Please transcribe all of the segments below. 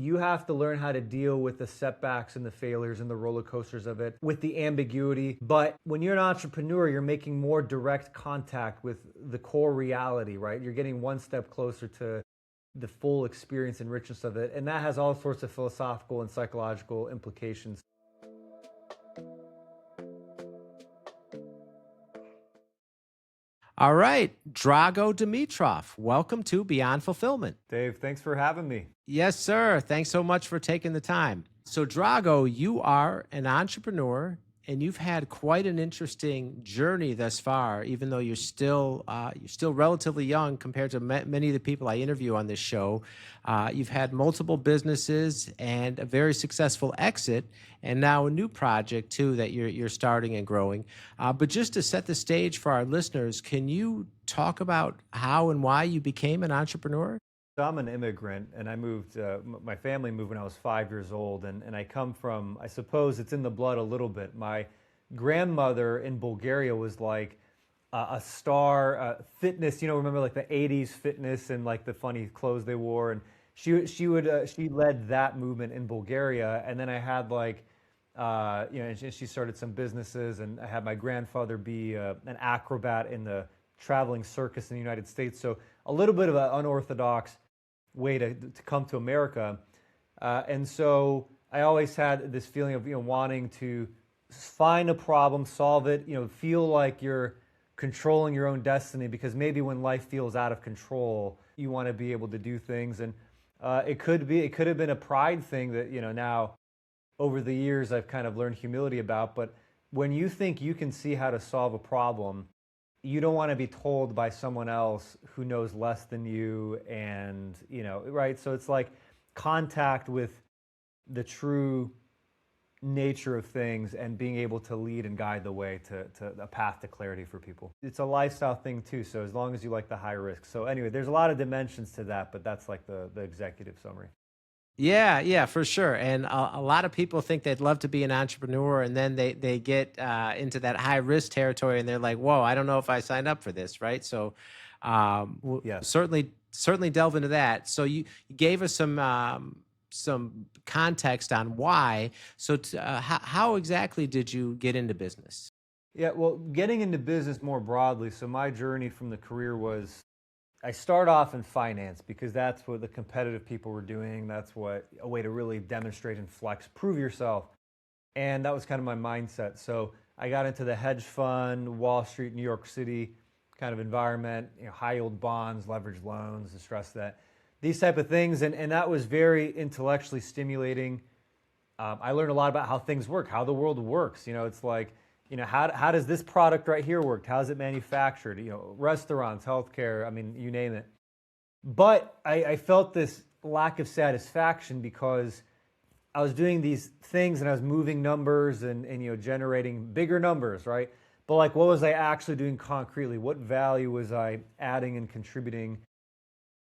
you have to learn how to deal with the setbacks and the failures and the roller coasters of it, with the ambiguity. But when you're an entrepreneur, you're making more direct contact with the core reality, right? You're getting one step closer to the full experience and richness of it. And that has all sorts of philosophical and psychological implications. All right, Drago Dimitrov, welcome to Beyond Fulfillment. Dave, thanks for having me. Yes, sir. Thanks so much for taking the time. So, Drago, you are an entrepreneur, and you've had quite an interesting journey thus far. Even though you're still relatively young compared to many of the people I interview on this show, you've had multiple businesses and a very successful exit, and now a new project too that you're starting and growing. But just to set the stage for our listeners, can you talk about how and why you became an entrepreneur? So I'm an immigrant, and I moved, my family moved when I was 5 years old, and I come from, I suppose it's in the blood a little bit. My grandmother in Bulgaria was like a star fitness, remember like the 80s fitness and like the funny clothes they wore, and she led that movement in Bulgaria. And then I had like, and she started some businesses, and I had my grandfather be an acrobat in the traveling circus in the United States. So a little bit of an unorthodox way to come to America. And so I always had this feeling of, wanting to find a problem, solve it, feel like you're controlling your own destiny, because maybe when life feels out of control, you want to be able to do things. And it could have been a pride thing that, now over the years I've kind of learned humility about. But when you think you can see how to solve a problem, you don't want to be told by someone else who knows less than you, and, right? So it's like contact with the true nature of things and being able to lead and guide the way to a path to clarity for people. It's a lifestyle thing too, so as long as you like the high risk. So anyway, there's a lot of dimensions to that, but that's like the executive summary. Yeah, for sure. And a lot of people think they'd love to be an entrepreneur, and then they get into that high risk territory, and they're like, "Whoa, I don't know if I signed up for this." Right? So, Yes. certainly delve into that. So you gave us some context on why. So how exactly did you get into business? Yeah, well, getting into business more broadly. So my journey from the career was, I start off in finance because that's what the competitive people were doing. That's a way to really demonstrate and flex, prove yourself. And that was kind of my mindset. So I got into the hedge fund, Wall Street, New York City kind of environment, high yield bonds, leveraged loans, distressed debt, these type of things. And that was very intellectually stimulating. I learned a lot about how things work, how the world works. It's like, how does this product right here work? How is it manufactured? Restaurants, healthcare, I mean, you name it. But I felt this lack of satisfaction because I was doing these things and I was moving numbers and generating bigger numbers, right? But like, what was I actually doing concretely? What value was I adding and contributing,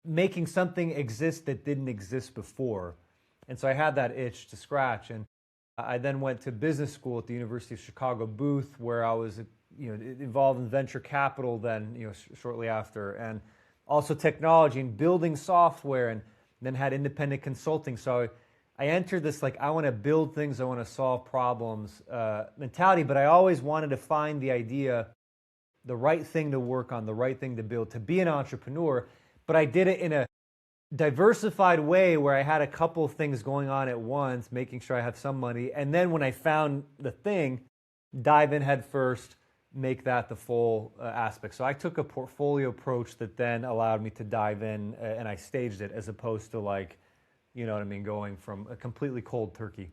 making something exist that didn't exist before? And so I had that itch to scratch. And I then went to business school at the University of Chicago Booth, where I was, involved in venture capital then, shortly after, and also technology and building software, and then had independent consulting. So I entered this like, I want to build things, I want to solve problems mentality, but I always wanted to find the idea, the right thing to work on, the right thing to build, to be an entrepreneur. But I did it in a diversified way where I had a couple of things going on at once, making sure I have some money. And then when I found the thing, dive in head first, make that the full aspect. So I took a portfolio approach that then allowed me to dive in, and I staged it, as opposed to like, going from a completely cold turkey.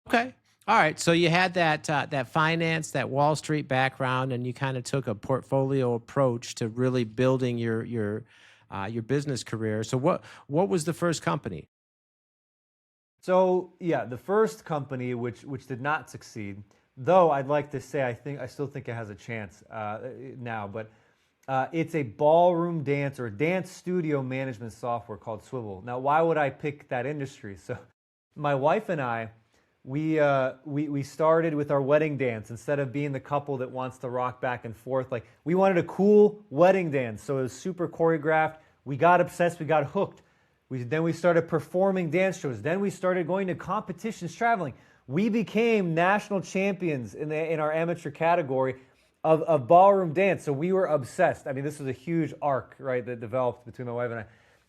Okay. All right. So you had that finance, that Wall Street background, and you kind of took a portfolio approach to really building your business career. So what was the first company? So yeah, the first company, which did not succeed, though I'd like to say I still think it has a chance now, but it's a ballroom dance or dance studio management software called Swivel. Now, why would I pick that industry? So my wife and I, we started with our wedding dance. Instead of being the couple that wants to rock back and forth, like, we wanted a cool wedding dance. So it was super choreographed. We got obsessed. We got hooked. Then we started performing dance shows. Then we started going to competitions, traveling. We became national champions in our amateur category of ballroom dance. So we were obsessed. I mean, this was a huge arc, right, that developed between my wife and I.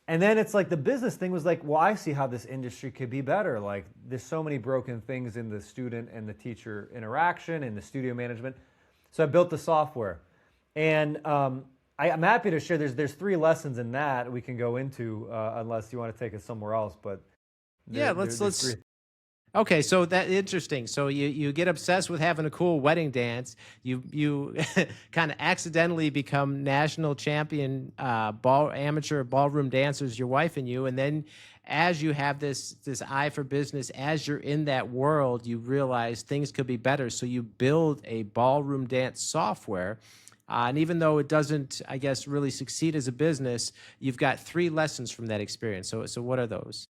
And then it's like the business thing was like, well, I see how this industry could be better. Like, there's so many broken things in the student and the teacher interaction and the studio management. So I built the software. And I'm happy to share, there's 3 lessons in that we can go into, unless you want to take it somewhere else. But let's. Okay, so that's interesting. So you get obsessed with having a cool wedding dance. You kind of accidentally become national champion amateur ballroom dancers, your wife and you, and then as you have this eye for business, as you're in that world, you realize things could be better. So you build a ballroom dance software. And even though it doesn't, I guess, really succeed as a business, you've got 3 lessons from that experience. So what are those?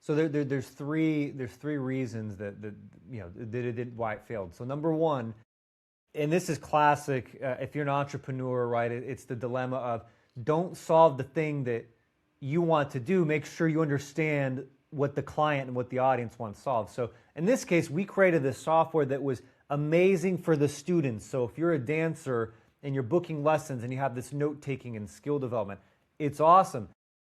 So there's three reasons that it did why it failed. So number one, and this is classic, if you're an entrepreneur, right? It's the dilemma of don't solve the thing that you want to do. Make sure you understand what the client and what the audience wants solved. So in this case, we created this software that was amazing for the students. So if you're a dancer and you're booking lessons and you have this note-taking and skill development, it's awesome.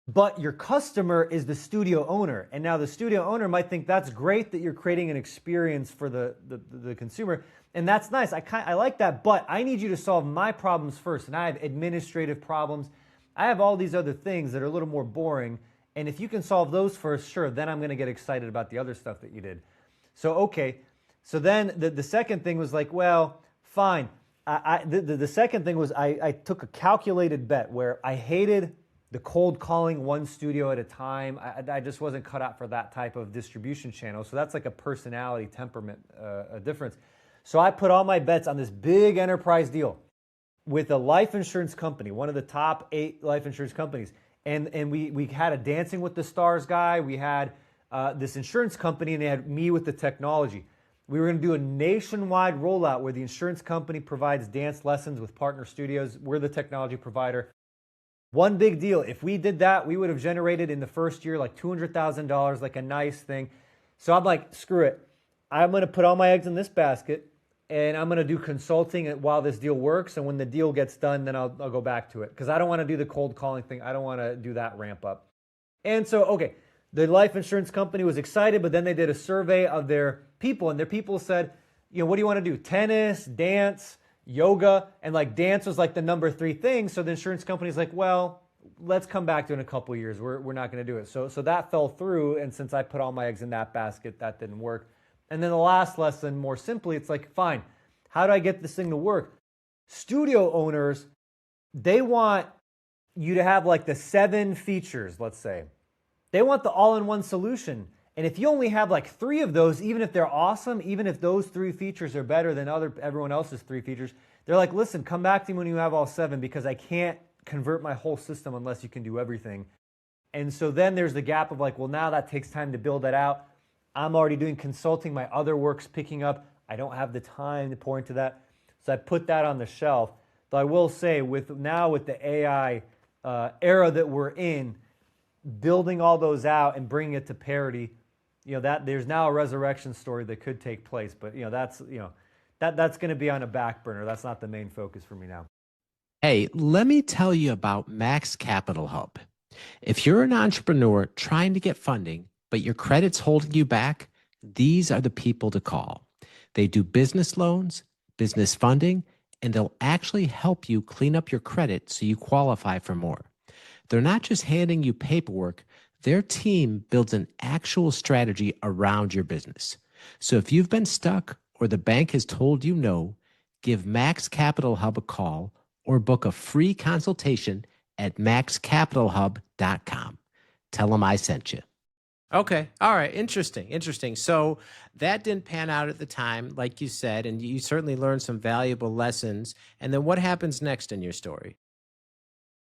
But your customer is the studio owner. And now the studio owner might think that's great that you're creating an experience for the consumer. And that's nice. I like that, but I need you to solve my problems first. And I have administrative problems. I have all these other things that are a little more boring. And if you can solve those first, sure, then I'm going to get excited about the other stuff that you did. So, okay. So then the second thing was like, well, fine. The second thing was I took a calculated bet where I hated the cold calling one studio at a time. I just wasn't cut out for that type of distribution channel. So that's like a personality temperament difference. So I put all my bets on this big enterprise deal with a life insurance company, one of the top 8 life insurance companies. And we had a Dancing with the Stars guy. We had this insurance company, and they had me with the technology. We were going to do a nationwide rollout where the insurance company provides dance lessons with partner studios. We're the technology provider. One big deal. If we did that, we would have generated in the first year like $200,000, like a nice thing. So I'm like, screw it. I'm going to put all my eggs in this basket, and I'm going to do consulting while this deal works. And when the deal gets done, then I'll go back to it, because I don't want to do the cold calling thing. I don't want to do that ramp up. And so, okay, the life insurance company was excited, but then they did a survey of their people, and their people said, what do you want to do? Tennis, dance, yoga, and like dance was like the number 3 thing. So the insurance company's like, well, let's come back to it in a couple of years. We're not going to do it. So that fell through. And since I put all my eggs in that basket, that didn't work. And then the last lesson, more simply, it's like, fine, how do I get this thing to work? Studio owners, they want you to have like the 7 features, let's say. They want the all-in-one solution. And if you only have like 3 of those, even if they're awesome, even if those 3 features are better than everyone else's 3 features, they're like, listen, come back to me when you have all 7, because I can't convert my whole system unless you can do everything. And so then there's the gap of like, well, now that takes time to build that out. I'm already doing consulting. My other work's picking up. I don't have the time to pour into that. So I put that on the shelf. But I will say, with the AI era that we're in, building all those out and bringing it to parity, that there's now a resurrection story that could take place, but that's going to be on a back burner. That's not the main focus for me now. Hey, let me tell you about Max Capital Hub. If you're an entrepreneur trying to get funding, but your credit's holding you back, these are the people to call. They do business loans, business funding, and they'll actually help you clean up your credit so you qualify for more. They're not just handing you paperwork. Their team builds an actual strategy around your business. So if you've been stuck or the bank has told you no, give Max Capital Hub a call or book a free consultation at maxcapitalhub.com. Tell them I sent you. Okay. All right. Interesting. So that didn't pan out at the time, like you said, and you certainly learned some valuable lessons. And then what happens next in your story?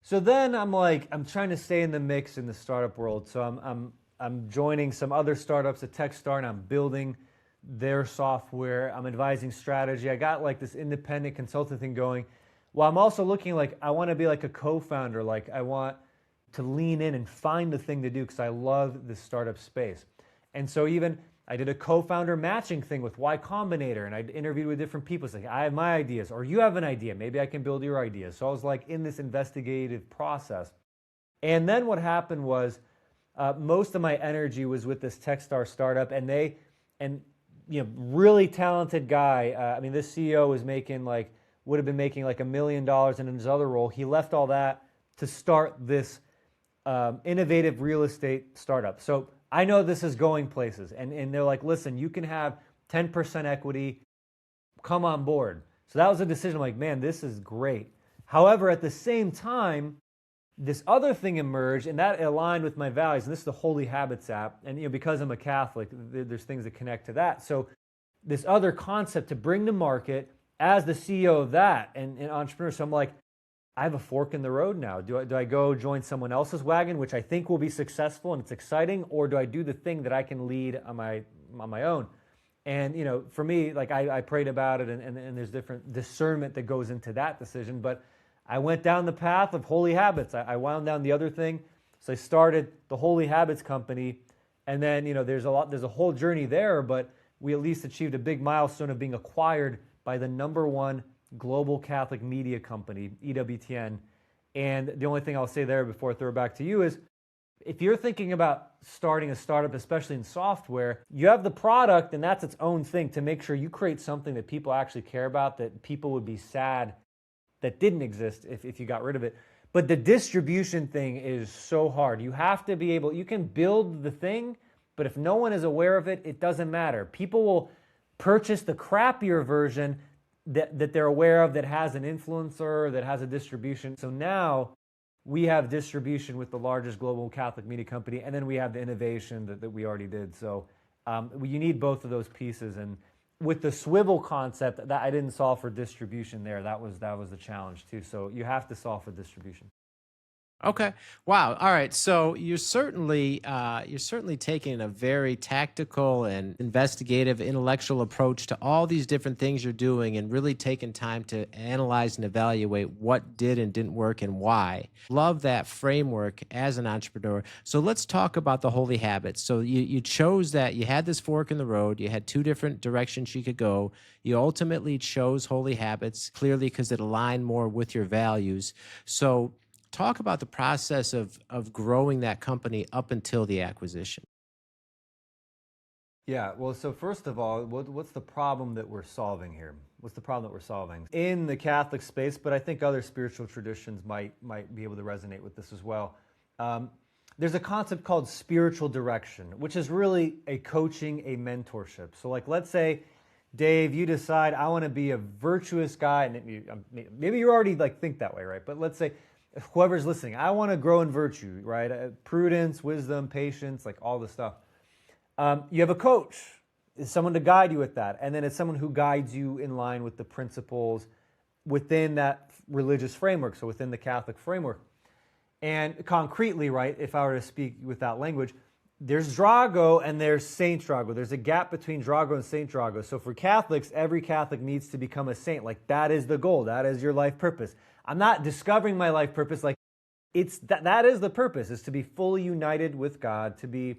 So then I'm trying to stay in the mix in the startup world. So I'm joining some other startups, a tech start, and I'm building their software. I'm advising strategy. I got like this independent consulting thing going. Well, I'm also looking like I want to be like a co-founder. Like I want to lean in and find the thing to do because I love the startup space. And so even I did a co-founder matching thing with Y Combinator, and I interviewed with different people. It's like, I have my ideas, or you have an idea. Maybe I can build your ideas. So I was like in this investigative process. And then what happened was most of my energy was with this Techstar startup, and really talented guy. I mean, this CEO was would have been making like $1 million, and in his other role, he left all that to start this innovative real estate startup. So I know this is going places, and they're like, listen, you can have 10% equity, come on board. So that was a decision. I'm like, man, this is great. However, at the same time, this other thing emerged, and that aligned with my values. And this is the Holy Habits app. And because I'm a Catholic, there's things that connect to that. So this other concept to bring to market as the CEO of that and entrepreneur. So I'm like, I have a fork in the road now. Do I go join someone else's wagon, which I think will be successful and it's exciting, or do I do the thing that I can lead on my own? And for me, like I prayed about it, and there's different discernment that goes into that decision. But I went down the path of Holy Habits. I wound down the other thing. So I started the Holy Habits company. And then, there's a whole journey there, but we at least achieved a big milestone of being acquired by the #1 global Catholic media company, EWTN. And the only thing I'll say there before I throw it back to you is, if you're thinking about starting a startup, especially in software, you have the product, and that's its own thing, to make sure you create something that people actually care about, that people would be sad that didn't exist if you got rid of it. But the distribution thing is so hard. You have to be able, you can build the thing, but if no one is aware of it, it doesn't matter. People will purchase the crappier version that they're aware of, that has an influencer, that has a distribution. So now we have distribution with the largest global Catholic media company, and then we have the innovation that we already did. So you need both of those pieces. And with the Swivel concept, that I didn't solve for distribution there. That was the challenge too. So you have to solve for distribution. Okay. Wow. All right. So you're certainly taking a very tactical and investigative, intellectual approach to all these different things you're doing, and really taking time to analyze and evaluate what did and didn't work and why. Love that framework as an entrepreneur. So let's talk about the Holy Habits. So you chose that. You had this fork in the road. You had two different directions you could go. You ultimately chose Holy Habits, clearly because it aligned more with your values. So talk about the process of growing that company up until the acquisition. Yeah, well, so first of all, what's the problem that we're solving here? What's the problem that we're solving? In the Catholic space, but I think other spiritual traditions might be able to resonate with this as well. There's a concept called spiritual direction, which is really a coaching, a mentorship. So like, let's say, Dave, you decide, I want to be a virtuous guy, and maybe you already think that way, right? But let's say, whoever's listening, I want to grow in virtue, right? Prudence, wisdom, patience, like all this stuff. You have a coach. It's someone to guide you with that. And then it's someone who guides you in line with the principles within that religious framework, so within the Catholic framework. And concretely, right, if I were to speak with that language, there's Drago and there's Saint Drago. There's a gap between Drago and Saint Drago. So for Catholics, every Catholic needs to become a saint. Like, that is the goal. That is your life purpose. I'm not discovering my life purpose. Like, it's that is the purpose, is to be fully united with God, to be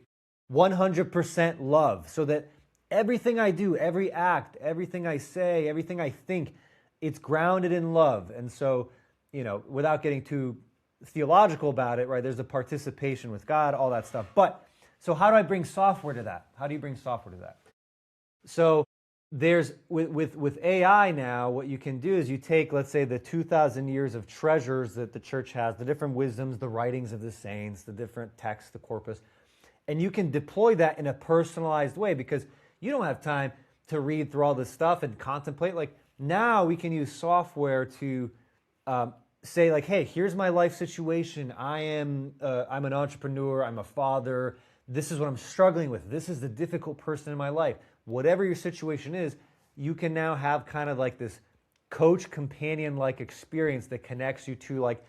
100% love, so that everything I do, every act, everything I say, everything I think, it's grounded in love. And so, without getting too theological about it, right, there's a participation with God, all that stuff. But so how do I bring software to that? How do you bring software to that? So there's with AI now, what you can do is you take, let's say, the 2,000 years of treasures that the church has, the different wisdoms, the writings of the saints, the different texts, the corpus, and you can deploy that in a personalized way, because you don't have time to read through all this stuff and contemplate. Like, now we can use software to say, like, hey, here's my life situation. I'm an entrepreneur. I'm a father. This is what I'm struggling with. This is the difficult person in my life. Whatever your situation is, you can now have kind of like this coach companion-like experience that connects you to like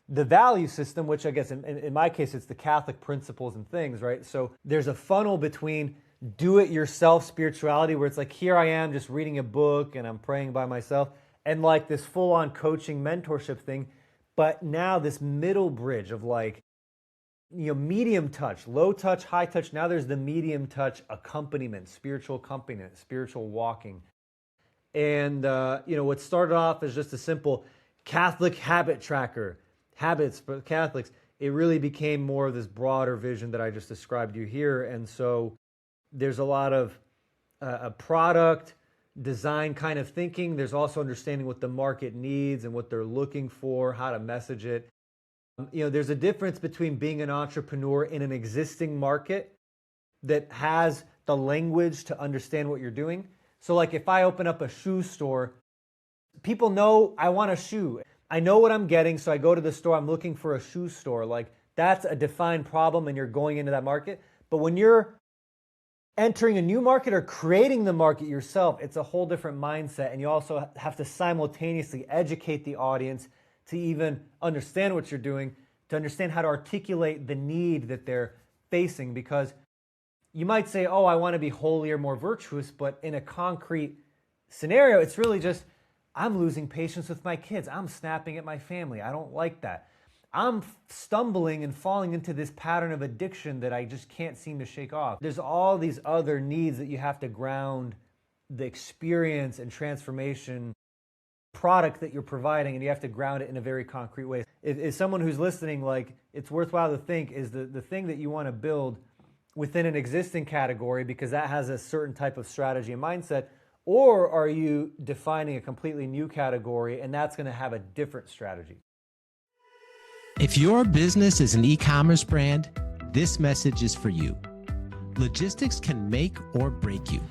the value system, which I guess in my case, it's the Catholic principles and things, right? So there's a funnel between do-it-yourself spirituality, where it's like, here I am just reading a book and I'm praying by myself, and like this full-on coaching mentorship thing. But now this middle bridge of like, medium touch, low touch, high touch. Now there's the medium touch accompaniment, spiritual walking. And, what started off as just a simple Catholic habit tracker, habits for Catholics, it really became more of this broader vision that I just described to you here. And so there's a lot of a product design kind of thinking. There's also understanding what the market needs and what they're looking for, how to message it. There's a difference between being an entrepreneur in an existing market that has the language to understand what you're doing. So like if I open up a shoe store, people know I want a shoe. I know what I'm getting, so I go to the store, I'm looking for a shoe store. Like that's a defined problem and you're going into that market. But when you're entering a new market or creating the market yourself, it's a whole different mindset. And you also have to simultaneously educate the audience to even understand what you're doing, to understand how to articulate the need that they're facing. Because you might say, oh, I want to be holier, more virtuous, but in a concrete scenario, it's really just, I'm losing patience with my kids. I'm snapping at my family. I don't like that. I'm stumbling and falling into this pattern of addiction that I just can't seem to shake off. There's all these other needs that you have to ground the experience and transformation product that you're providing, and you have to ground it in a very concrete way. If someone who's listening, like, it's worthwhile to think, is the thing that you want to build within an existing category because that has a certain type of strategy and mindset, or are you defining a completely new category and that's going to have a different strategy? If your business is an e-commerce brand, this message is for you. Logistics can make or break you.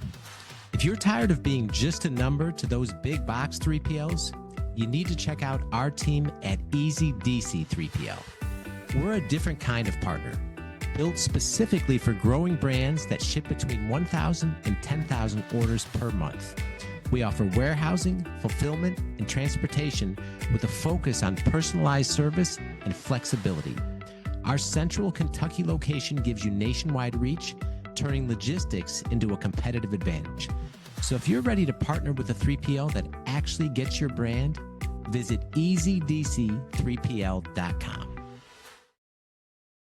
If you're tired of being just a number to those big box 3PLs, you need to check out our team at Easy DC 3PL. We're a different kind of partner, built specifically for growing brands that ship between 1,000 and 10,000 orders per month. We offer warehousing, fulfillment, and transportation with a focus on personalized service and flexibility. Our central Kentucky location gives you nationwide reach, turning logistics into a competitive advantage. So if you're ready to partner with a 3PL that actually gets your brand, visit easydc3pl.com.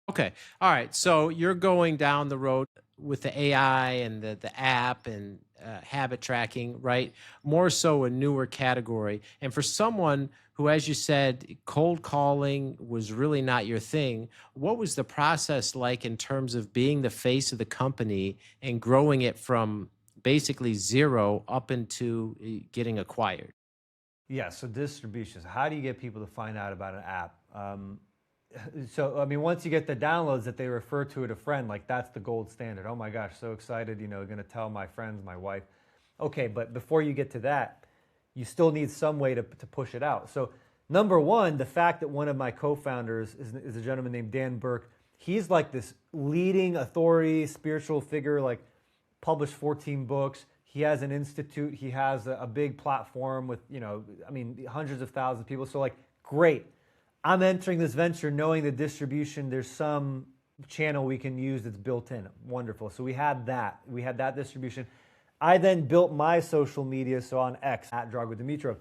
Okay. All right. So you're going down the road with the AI and the app and habit tracking, right? More so a newer category. And for someone who, as you said, cold calling was really not your thing, what was the process like in terms of being the face of the company and growing it from basically zero up into getting acquired? Yeah, so distribution. How do you get people to find out about an app? So, I mean, once you get the downloads that they refer to a friend, like that's the gold standard. Oh my gosh, so excited, going to tell my friends, my wife. Okay, but before you get to that, you still need some way to push it out. So number one, the fact that one of my co-founders is a gentleman named Dan Burke. He's like this leading authority, spiritual figure, like published 14 books. He has an institute. He has a big platform with, hundreds of thousands of people. So like, great. I'm entering this venture knowing the distribution, there's some channel we can use that's built in. Wonderful. So we had that. We had that distribution. I then built my social media, so on X, at Drago Dimitrov.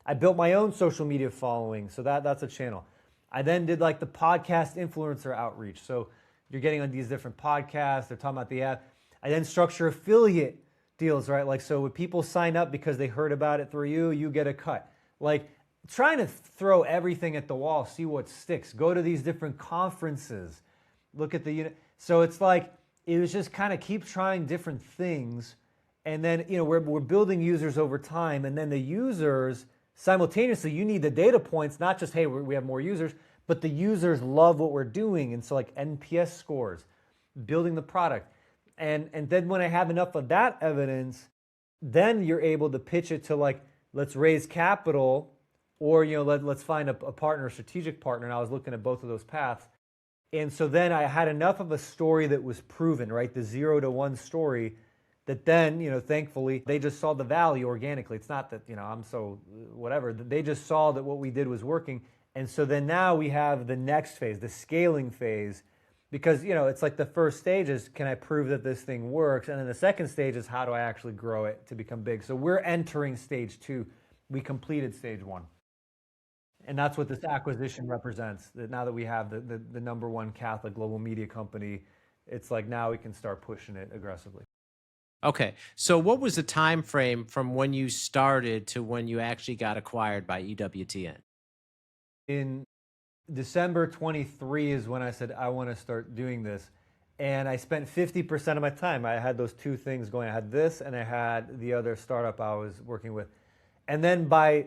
I built my own social media following, so that's a channel. I then did like the podcast influencer outreach. So you're getting on these different podcasts, they're talking about the app. I then structure affiliate deals, right? Like, so when people sign up because they heard about it through you, you get a cut. Like, trying to throw everything at the wall, see what sticks. Go to these different conferences. Look at the unit. So it's like, it was just kind of keep trying different things. And then, we're building users over time. And then the users, simultaneously, you need the data points, not just, hey, we have more users, but the users love what we're doing. And so like NPS scores, building the product. And then when I have enough of that evidence, then you're able to pitch it to like, let's raise capital, or let's find a partner, a strategic partner. And I was looking at both of those paths. And so then I had enough of a story that was proven, right? The 0 to 1 story that then, thankfully, they just saw the value organically. It's not that, I'm so whatever. They just saw that what we did was working. And so then now we have the next phase, the scaling phase, because, it's like the first stage is, can I prove that this thing works? And then the second stage is, how do I actually grow it to become big? So we're entering stage 2. We completed stage 1. And that's what this acquisition represents. That now that we have the number one Catholic global media company, it's like now we can start pushing it aggressively. Okay. So what was the time frame from when you started to when you actually got acquired by EWTN? In December 23 is when I said, I want to start doing this. And I spent 50% of my time. I had those two things going. I had this and I had the other startup I was working with. And then by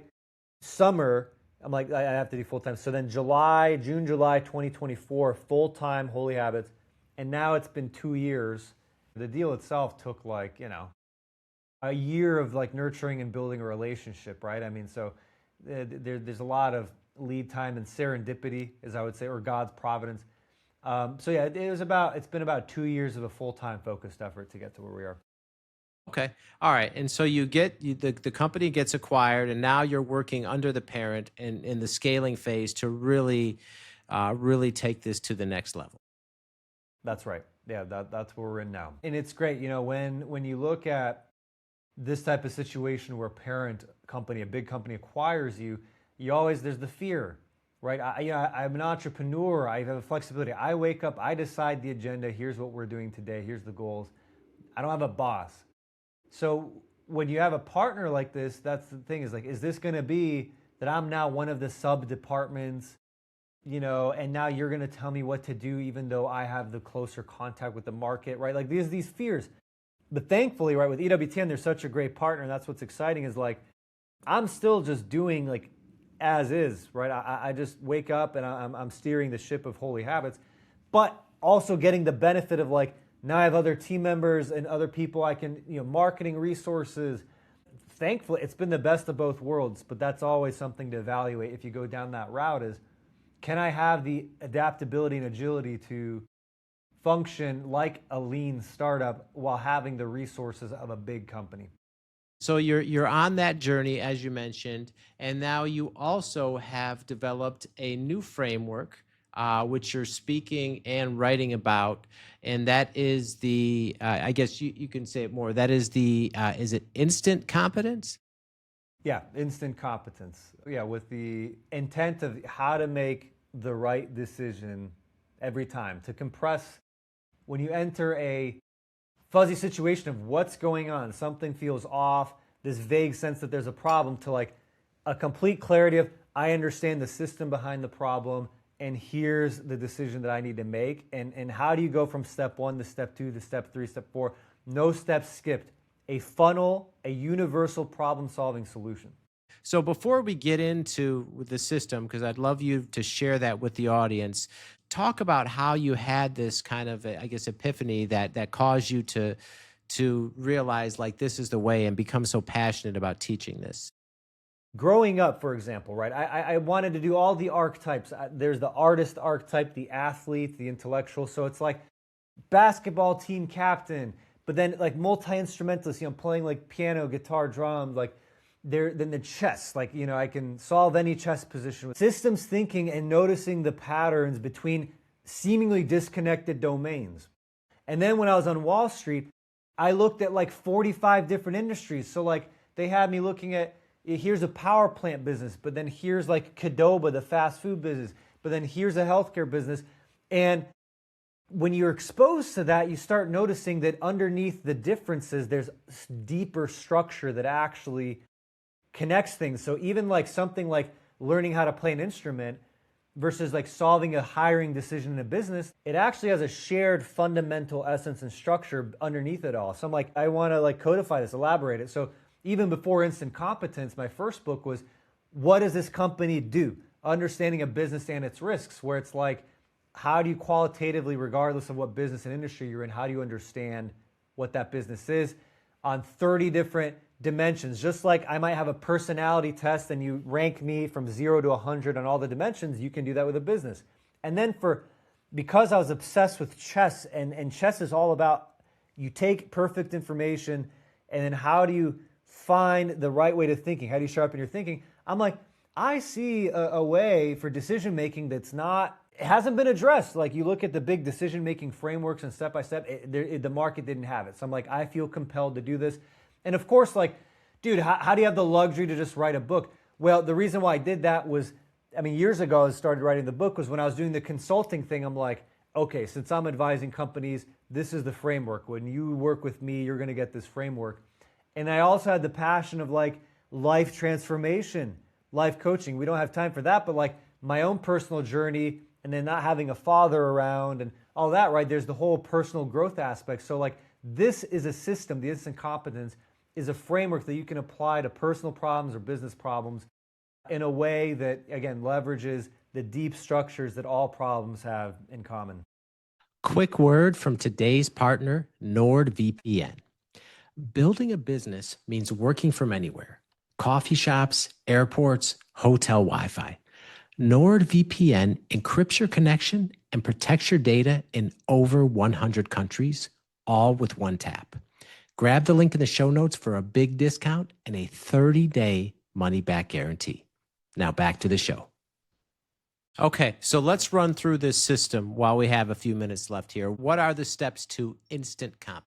summer, I'm like, I have to do full time. So then June, July 2024, full time Holy Habits. And now it's been 2 years. The deal itself took like, a year of like nurturing and building a relationship, right? I mean, so there's a lot of lead time and serendipity, as I would say, or God's providence. So yeah, it's been about 2 years of a full-time focused effort to get to where we are. Okay. All right. And so the company gets acquired, and now you're working under the parent in the scaling phase to really take this to the next level. That's right. Yeah, that's where we're in now. And it's great, when you look at this type of situation where a big company acquires you, there's the fear, right? I'm an entrepreneur. I have a flexibility. I wake up, I decide the agenda. Here's what we're doing today. Here's the goals. I don't have a boss. So when you have a partner like this, that's the thing is like, is this going to be that I'm now one of the sub departments, and now you're going to tell me what to do, even though I have the closer contact with the market, right? Like these fears. But thankfully, right, with EWTN, they're such a great partner. And that's what's exciting is like, I'm still just doing like as is, right? I just wake up and I'm steering the ship of Holy Habits, but also getting the benefit of like, now I have other team members and other people I can, marketing resources. Thankfully, it's been the best of both worlds, but that's always something to evaluate if you go down that route is, can I have the adaptability and agility to function like a lean startup while having the resources of a big company? So you're on that journey, as you mentioned, and now you also have developed a new framework, which you're speaking and writing about, and that is the I guess you can say it more. That is is it Instant Competence? Yeah, Instant Competence. Yeah, with the intent of how to make the right decision every time, to compress when you enter a fuzzy situation of what's going on, something feels off, this vague sense that there's a problem, to like a complete clarity of, I understand the system behind the problem, and here's the decision that I need to make. And how do you go from step 1 to step 2 to step 3, step 4? No steps skipped. A funnel, a universal problem-solving solution. So before we get into the system, because I'd love you to share that with the audience, talk about how you had this kind of, I guess, epiphany that caused you to realize like this is the way and become so passionate about teaching this. Growing up, for example, right, I wanted to do all the archetypes. There's the artist archetype, the athlete, the intellectual. So it's like basketball team captain, but then like multi-instrumentalist, playing like piano, guitar, drums, like then the chess, like, I can solve any chess position with systems thinking and noticing the patterns between seemingly disconnected domains. And then when I was on Wall Street, I looked at like 45 different industries. So like they had me looking at, here's a power plant business, but then here's like Qdoba, the fast food business, but then here's a healthcare business. And when you're exposed to that, you start noticing that underneath the differences, there's deeper structure that actually connects things. So even like something like learning how to play an instrument versus like solving a hiring decision in a business, it actually has a shared fundamental essence and structure underneath it all. So I'm like, I want to like codify this, elaborate it. So even before Instant Competence, my first book was, what does this company do? Understanding a business and its risks, where it's like, how do you qualitatively, regardless of what business and industry you're in, how do you understand what that business is on 30 different dimensions? Just like I might have a personality test and you rank me from 0 to 100 on all the dimensions, you can do that with a business. And then because I was obsessed with chess, and chess is all about, you take perfect information and then how do you find the right way to thinking? How do you sharpen your thinking? I'm like, I see a way for decision making it hasn't been addressed. Like you look at the big decision making frameworks and step by step, the market didn't have it. So I'm like, I feel compelled to do this. And of course, like, dude, how do you have the luxury to just write a book? Well, the reason why I did that was I mean, years ago, I started writing the book was when I was doing the consulting thing. I'm like, okay, since I'm advising companies, this is the framework. When you work with me, you're going to get this framework. And I also had the passion of like life transformation, life coaching. We don't have time for that, but like my own personal journey and then not having a father around and all that, right? There's the whole personal growth aspect. So like this is a system, the Instant Competence is a framework that you can apply to personal problems or business problems in a way that, again, leverages the deep structures that all problems have in common. Quick word from today's partner, NordVPN. Building a business means working from anywhere. Coffee shops, airports, hotel Wi-Fi. NordVPN encrypts your connection and protects your data in over 100 countries, all with one tap. Grab the link in the show notes for a big discount and a 30-day money-back guarantee. Now back to the show. Okay, so let's run through this system while we have a few minutes left here. What are the steps to instant comp?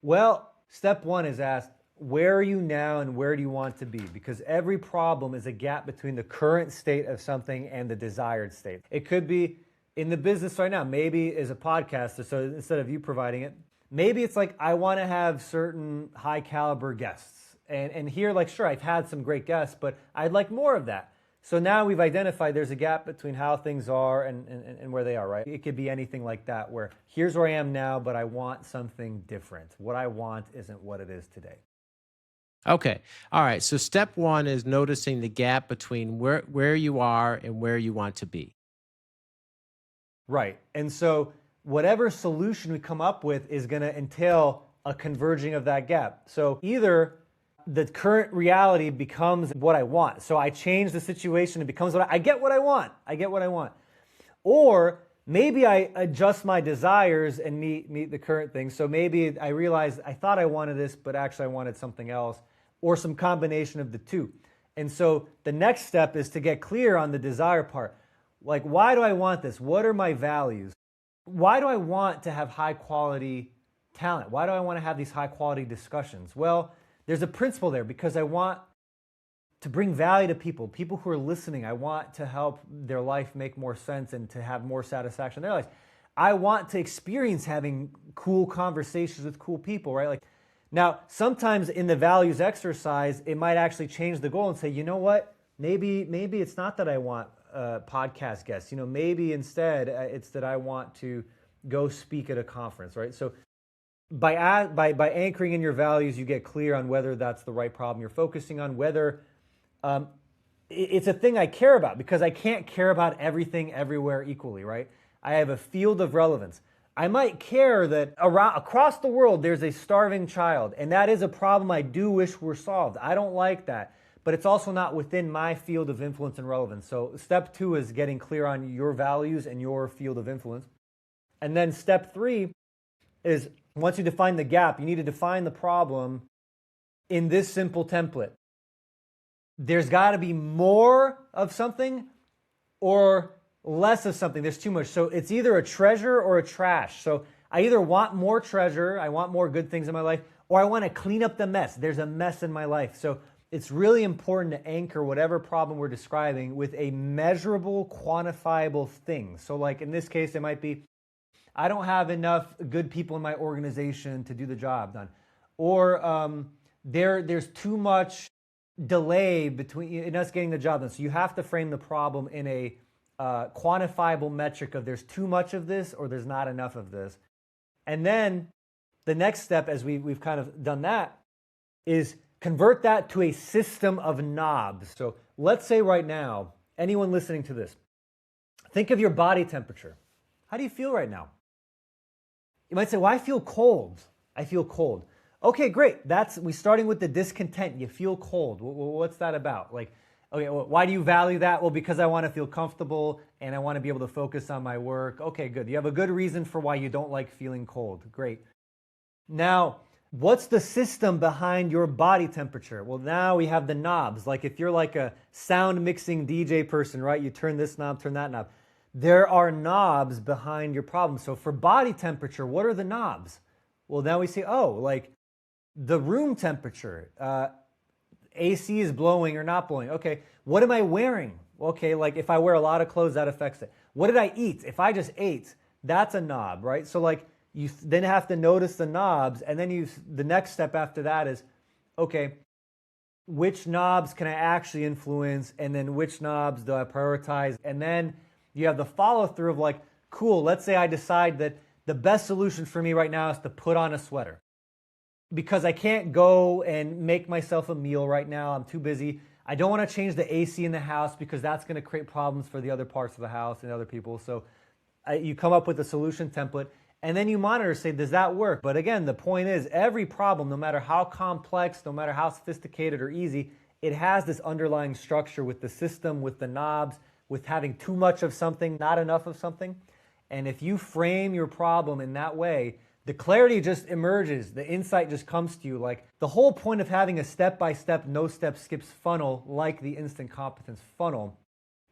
Well, step one is ask, where are you now and where do you want to be? Because every problem is a gap between the current state of something and the desired state. It could be in the business right now, maybe as a podcaster, so instead of you providing it, maybe it's like, I want to have certain high caliber guests. And here, like, sure, I've had some great guests, but I'd like more of that. So now we've identified there's a gap between how things are and where they are, right? It could be anything like that, where here's where I am now, but I want something different. What I want isn't what it is today. Okay. All right. So step one is noticing the gap between where you are and where you want to be. Right. And so whatever solution we come up with is going to entail a converging of that gap. So either the current reality becomes what I want. So I change the situation, it becomes what I get what I want. I get what I want. Or maybe I adjust my desires and meet the current thing. So maybe I realize I thought I wanted this, but actually I wanted something else, or some combination of the two. And so the next step is to get clear on the desire part. Like, why do I want this? What are my values? Why do I want to have high quality talent? Why do I want to have these high quality discussions? Well, there's a principle there because I want to bring value to people who are listening. I want to help their life make more sense and to have more satisfaction in their lives. I want to experience having cool conversations with cool people, right? Like, now, sometimes in the values exercise, it might actually change the goal and say, you know what? Maybe it's not that I want podcast guests. You know, maybe instead it's that I want to go speak at a conference, right? So by anchoring in your values, you get clear on whether that's the right problem you're focusing on, whether it's a thing I care about, because I can't care about everything everywhere equally, right? I have a field of relevance. I might care that across the world there's a starving child, and that is a problem I do wish were solved. I don't like that, but it's also not within my field of influence and relevance. So step two is getting clear on your values and your field of influence. And then step three is, once you define the gap, you need to define the problem in this simple template. There's got to be more of something or less of something. There's too much. So it's either a treasure or a trash. So I either want more treasure, I want more good things in my life, or I want to clean up the mess. There's a mess in my life. So it's really important to anchor whatever problem we're describing with a measurable, quantifiable thing. So like in this case, it might be, I don't have enough good people in my organization to do the job done. Or there's too much delay in us getting the job done. So you have to frame the problem in a quantifiable metric of there's too much of this or there's not enough of this. And then the next step, as we've kind of done that, is convert that to a system of knobs. So let's say right now, anyone listening to this, think of your body temperature. How do you feel right now? You might say, well, I feel cold. I feel cold. Okay, great. We're starting with the discontent. You feel cold. What's that about? Like, okay, well, why do you value that? Well, because I want to feel comfortable and I want to be able to focus on my work. Okay, good. You have a good reason for why you don't like feeling cold. Great. Now, what's the system behind your body temperature? Well, now we have the knobs. Like if you're like a sound mixing DJ person, right? You turn this knob, turn that knob. There are knobs behind your problem. So for body temperature, what are the knobs? Well, now we say, oh, like the room temperature, AC is blowing or not blowing. Okay, what am I wearing? Okay, like if I wear a lot of clothes, that affects it. What did I eat? If I just ate, that's a knob, right? So like you then have to notice the knobs, and then the next step after that is, okay, which knobs can I actually influence, and then which knobs do I prioritize? And then you have the follow through of like, cool, let's say I decide that the best solution for me right now is to put on a sweater because I can't go and make myself a meal right now. I'm too busy. I don't want to change the AC in the house because that's going to create problems for the other parts of the house and other people. So you come up with a solution template, and then you monitor, say, does that work? But again, the point is every problem, no matter how complex, no matter how sophisticated or easy, it has this underlying structure with the system, with the knobs, with having too much of something, not enough of something. And if you frame your problem in that way, the clarity just emerges. The insight just comes to you. Like the whole point of having a step-by-step, no step skips funnel, like the Instant Competence funnel,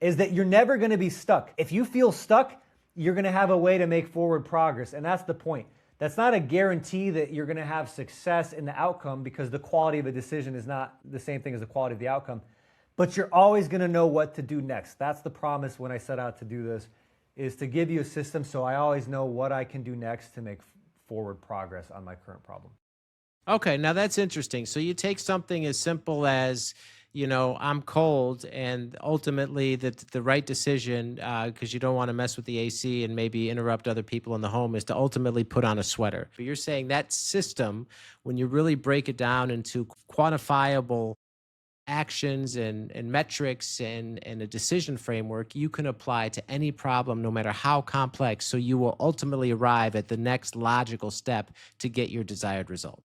is that you're never going to be stuck. If you feel stuck, you're going to have a way to make forward progress. And that's the point. That's not a guarantee that you're going to have success in the outcome because the quality of a decision is not the same thing as the quality of the outcome. But you're always going to know what to do next. That's the promise when I set out to do this, is to give you a system so I always know what I can do next to make forward progress on my current problem. Okay, now that's interesting. So you take something as simple as, I'm cold, and ultimately the right decision, because you don't want to mess with the AC and maybe interrupt other people in the home, is to ultimately put on a sweater. But you're saying that system, when you really break it down into quantifiable actions and metrics and a decision framework, you can apply to any problem, no matter how complex. So you will ultimately arrive at the next logical step to get your desired result.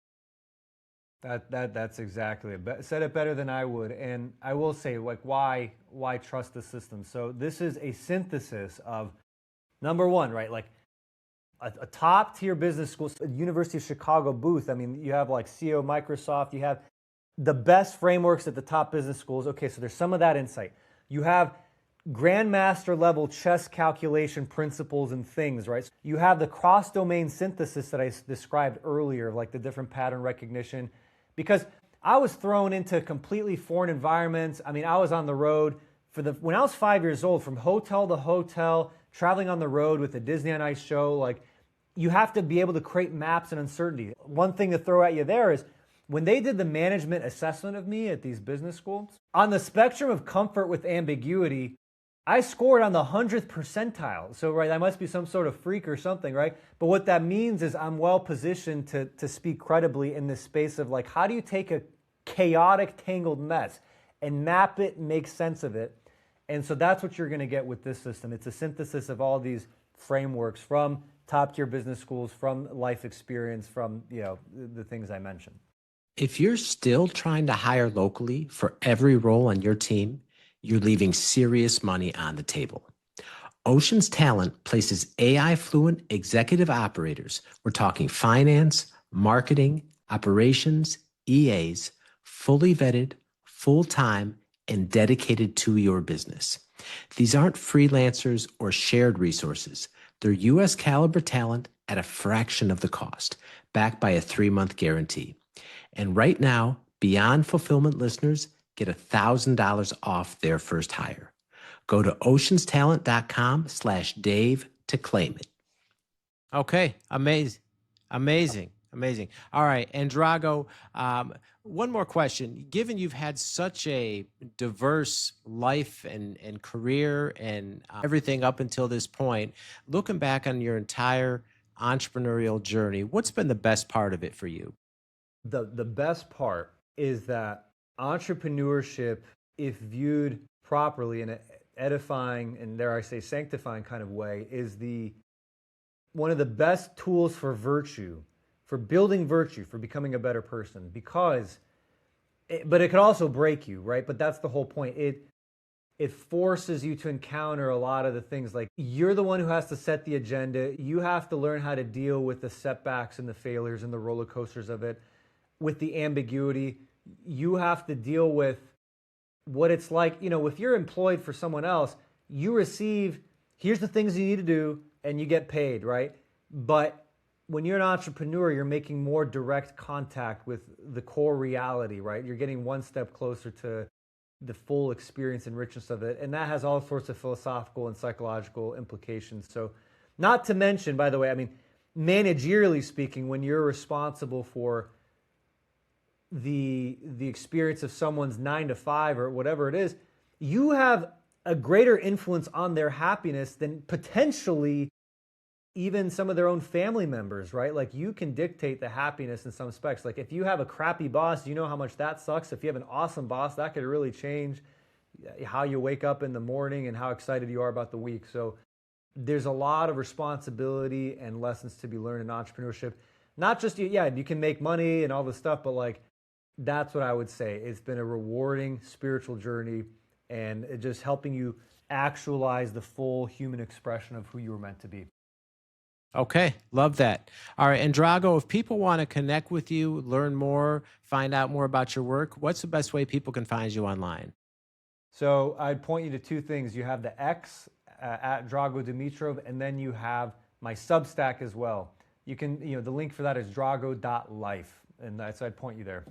That's exactly it. Said it better than I would. And I will say, like, why trust the system? So this is a synthesis of, number one, right? Like a top tier business school, University of Chicago booth. I mean, you have like CEO Microsoft, you have the best frameworks at the top business schools. Okay, so there's some of that insight. You have grandmaster level chess calculation principles and things, right? You have the cross-domain synthesis that I described earlier, like the different pattern recognition, because I was thrown into completely foreign environments. I mean, I was on the road when I was 5 years old, from hotel to hotel, traveling on the road with the Disney on Ice show. Like, you have to be able to create maps and uncertainty. One thing to throw at you there is, when they did the management assessment of me at these business schools, on the spectrum of comfort with ambiguity, I scored on the 100th percentile. So, right, I must be some sort of freak or something, right? But what that means is I'm well positioned to speak credibly in this space of like, how do you take a chaotic, tangled mess and map it and make sense of it? And so that's what you're going to get with this system. It's a synthesis of all these frameworks from top tier business schools, from life experience, from the things I mentioned. If you're still trying to hire locally for every role on your team, you're leaving serious money on the table. Ocean's Talent places AI-fluent executive operators. We're talking finance, marketing, operations, EAs, fully vetted, full-time, and dedicated to your business. These aren't freelancers or shared resources. They're U.S. caliber talent at a fraction of the cost, backed by a 3-month guarantee. And right now, Beyond Fulfillment listeners get $1,000 off their first hire. Go to oceanstalent.com/Dave to claim it. Okay, amazing. All right, and Drago, one more question. Given you've had such a diverse life and career and everything up until this point, looking back on your entire entrepreneurial journey, what's been the best part of it for you? The best part is that entrepreneurship, if viewed properly in an edifying and, dare I say, sanctifying kind of way, is one of the best tools for virtue, for building virtue, for becoming a better person. But it could also break you, right? But that's the whole point. It forces you to encounter a lot of the things. Like, you're the one who has to set the agenda. You have to learn how to deal with the setbacks and the failures and the roller coasters of it, with the ambiguity. You have to deal with what it's like. If you're employed for someone else, you receive, here's the things you need to do, and you get paid, right? But when you're an entrepreneur, you're making more direct contact with the core reality, right? You're getting one step closer to the full experience and richness of it. And that has all sorts of philosophical and psychological implications. So, not to mention, by the way, I mean, managerially speaking, when you're responsible for the experience of someone's 9 to 5 or whatever it is, you have a greater influence on their happiness than potentially even some of their own family members, right? Like, you can dictate the happiness in some specs. Like, if you have a crappy boss, you know how much that sucks. If you have an awesome boss, that could really change how you wake up in the morning and how excited you are about the week. So there's a lot of responsibility and lessons to be learned in entrepreneurship. Not just, yeah, you can make money and all this stuff, but like, that's what I would say. It's been a rewarding spiritual journey, and it just helping you actualize the full human expression of who you were meant to be. Okay, love that. All right, and Drago, if people want to connect with you, learn more, find out more about your work, what's the best way people can find you online? So I'd point you to two things. You have the X at Drago Dimitrov, and then you have my Substack as well. You can, the link for that is drago.life, and so I'd point you there.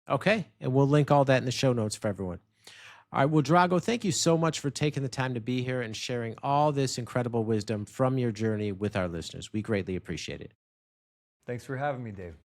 Okay, and we'll link all that in the show notes for everyone. All right, well, Drago, thank you so much for taking the time to be here and sharing all this incredible wisdom from your journey with our listeners. We greatly appreciate it. Thanks for having me, Dave.